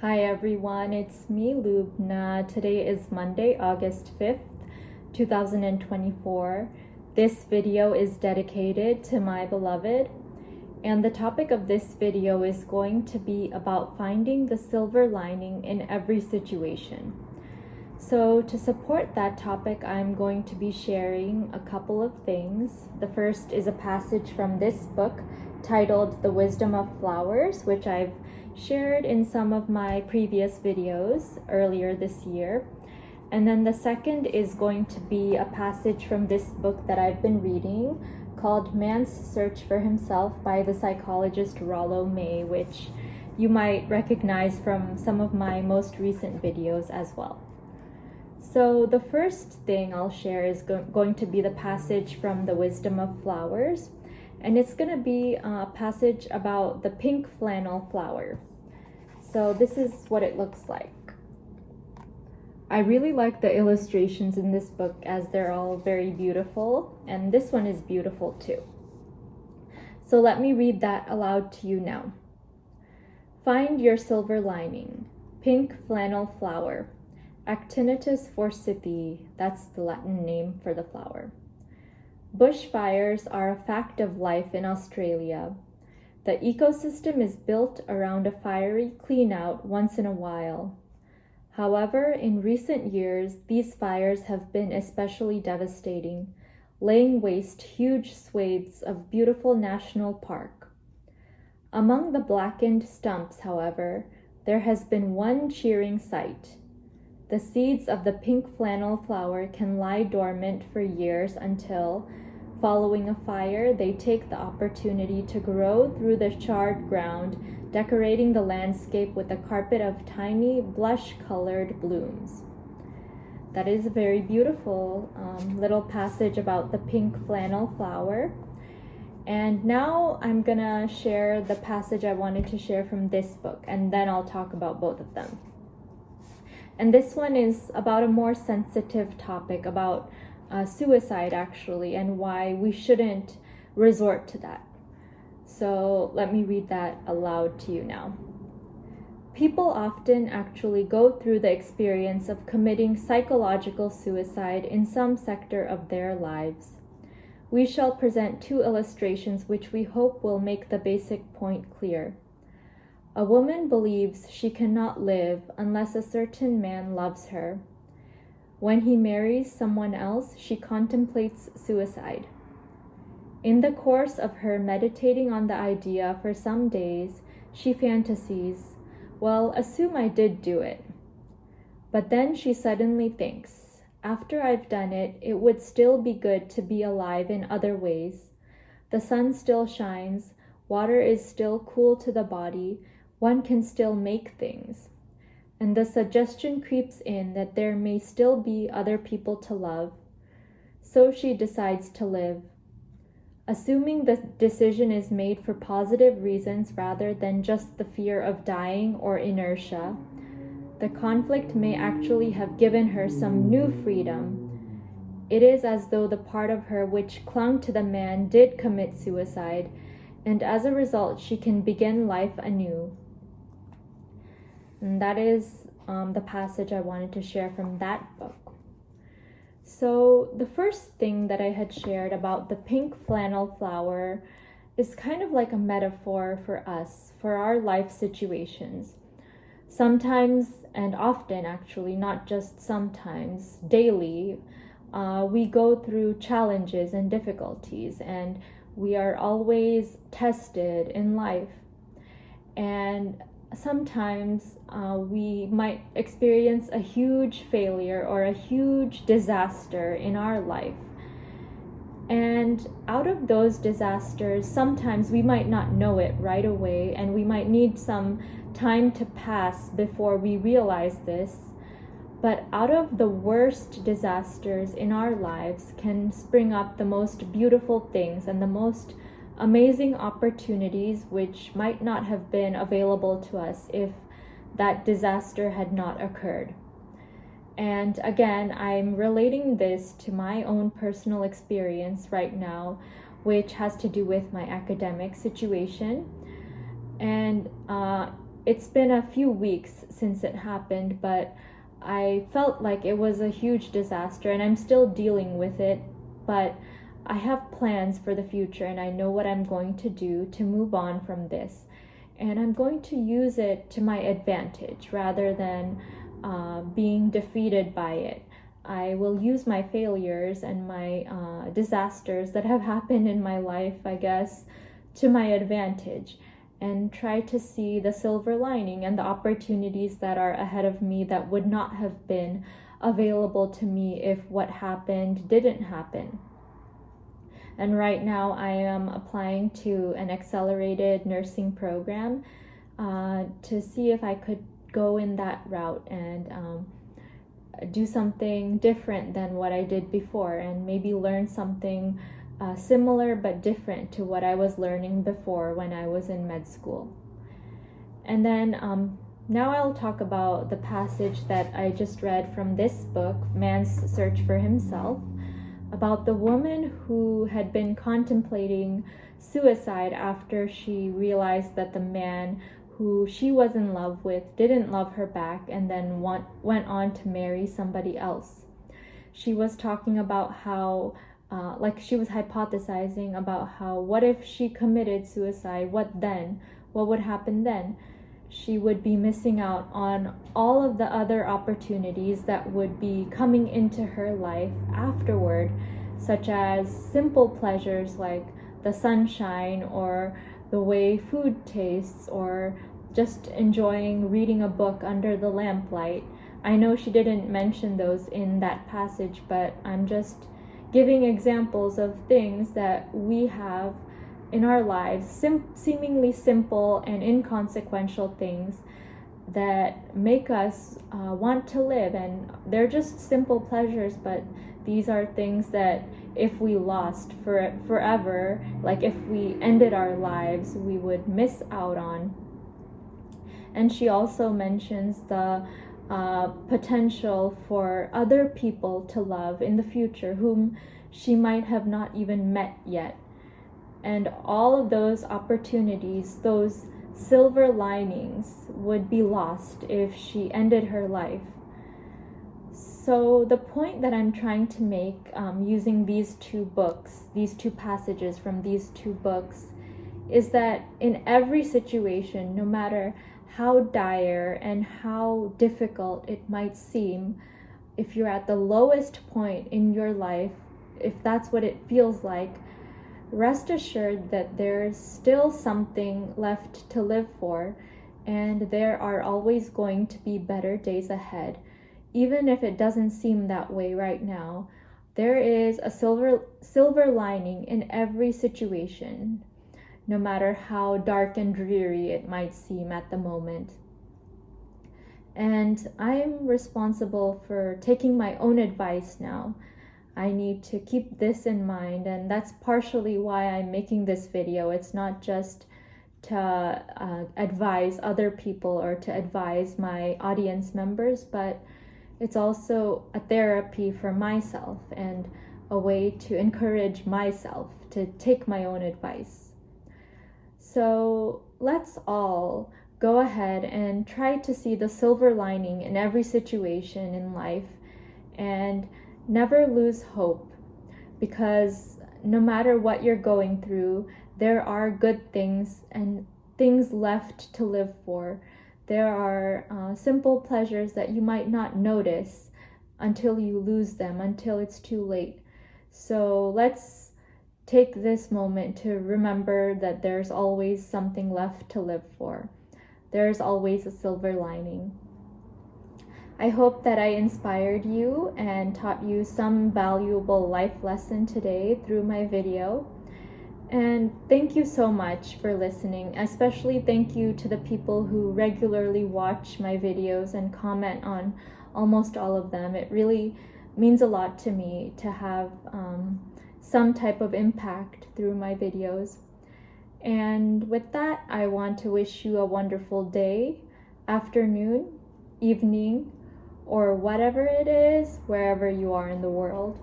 Hi everyone, it's me, Lubna. Today is Monday, August 5th, 2024. This video is dedicated to my beloved, and the topic of this video is going to be about finding the silver lining in every situation. So to support that topic, I'm going to be sharing a couple of things. The first is a passage from this book titled The Wisdom of Flowers, which I've shared in some of my previous videos earlier this year. And then the second is going to be a passage from this book that I've been reading called Man's Search for Himself by the psychologist Rollo May, which you might recognize from some of my most recent videos as well. So the first thing I'll share is going to be the passage from The Wisdom of Flowers. And it's going to be a passage about the pink flannel flower. So this is what it looks like. I really like the illustrations in this book as they're all very beautiful, and this one is beautiful too. So let me read that aloud to you now. Find your silver lining, pink flannel flower, Actinitas forsythia, that's the Latin name for the flower. Bushfires are a fact of life in Australia. The ecosystem is built around a fiery clean-out once in a while. However, in recent years, these fires have been especially devastating, laying waste huge swathes of beautiful national park. Among the blackened stumps, however, there has been one cheering sight. The seeds of the pink flannel flower can lie dormant for years until, following a fire, they take the opportunity to grow through the charred ground, decorating the landscape with a carpet of tiny blush-colored blooms. That is a very beautiful little passage about the pink flannel flower. And now I'm gonna share the passage I wanted to share from this book, and then I'll talk about both of them. And this one is about a more sensitive topic, about suicide actually, and why we shouldn't resort to that. So let me read that aloud to you now. People often actually go through the experience of committing psychological suicide in some sector of their lives. We shall present two illustrations which we hope will make the basic point clear. A woman believes she cannot live unless a certain man loves her. When he marries someone else, she contemplates suicide. In the course of her meditating on the idea for some days, she fantasies, well, assume I did do it. But then she suddenly thinks, after I've done it, it would still be good to be alive in other ways. The sun still shines, water is still cool to the body, one can still make things. And the suggestion creeps in that there may still be other people to love. So she decides to live. Assuming the decision is made for positive reasons rather than just the fear of dying or inertia, the conflict may actually have given her some new freedom. It is as though the part of her which clung to the man did commit suicide, and as a result she can begin life anew. And that is the passage I wanted to share from that book. So the first thing that I had shared about the pink flannel flower is kind of like a metaphor for us, for our life situations. Sometimes, and often actually, not just sometimes, daily, we go through challenges and difficulties, and we are always tested in life. And sometimes we might experience a huge failure or a huge disaster in our life. And out of those disasters, sometimes we might not know it right away, and we might need some time to pass before we realize this. But out of the worst disasters in our lives can spring up the most beautiful things and the most amazing opportunities which might not have been available to us if that disaster had not occurred. And again, I'm relating this to my own personal experience right now, which has to do with my academic situation. And it's been a few weeks since it happened, but I felt like it was a huge disaster and I'm still dealing with it, but I have plans for the future and I know what I'm going to do to move on from this. And I'm going to use it to my advantage rather than being defeated by it. I will use my failures and my disasters that have happened in my life, I guess, to my advantage, and try to see the silver lining and the opportunities that are ahead of me that would not have been available to me if what happened didn't happen. And right now I am applying to an accelerated nursing program to see if I could go in that route and do something different than what I did before, and maybe learn something similar but different to what I was learning before when I was in med school. And then now I'll talk about the passage that I just read from this book, Man's Search for Himself, about the woman who had been contemplating suicide after she realized that the man who she was in love with didn't love her back and then went on to marry somebody else. She was talking about how, she was hypothesizing about how, what if she committed suicide? What then? What would happen then? She would be missing out on all of the other opportunities that would be coming into her life afterward, such as simple pleasures like the sunshine or the way food tastes, or just enjoying reading a book under the lamplight. I know she didn't mention those in that passage, but I'm just giving examples of things that we have in our lives, seemingly simple and inconsequential things that make us want to live. And they're just simple pleasures, but these are things that if we lost forever, like if we ended our lives, we would miss out on. And she also mentions the potential for other people to love in the future whom she might have not even met yet. And all of those opportunities, those silver linings, would be lost if she ended her life. So the point that I'm trying to make using these two passages from these two books, is that in every situation, no matter how dire and how difficult it might seem, if you're at the lowest point in your life, if that's what it feels like, rest assured that there's still something left to live for, and there are always going to be better days ahead. Even if it doesn't seem that way right now, there is a silver lining in every situation, no matter how dark and dreary it might seem at the moment. And I'm responsible for taking my own advice now. I need to keep this in mind, and that's partially why I'm making this video. It's not just to advise other people or to advise my audience members, but it's also a therapy for myself and a way to encourage myself to take my own advice. So let's all go ahead and try to see the silver lining in every situation in life and never lose hope, because no matter what you're going through, there are good things and things left to live for. There are simple pleasures that you might not notice until you lose them, until it's too late. So let's take this moment to remember that there's always something left to live for. There's always a silver lining. I hope that I inspired you and taught you some valuable life lesson today through my video. And thank you so much for listening. Especially thank you to the people who regularly watch my videos and comment on almost all of them. It really means a lot to me to have some type of impact through my videos. And with that, I want to wish you a wonderful day, afternoon, evening, or whatever it is, wherever you are in the world.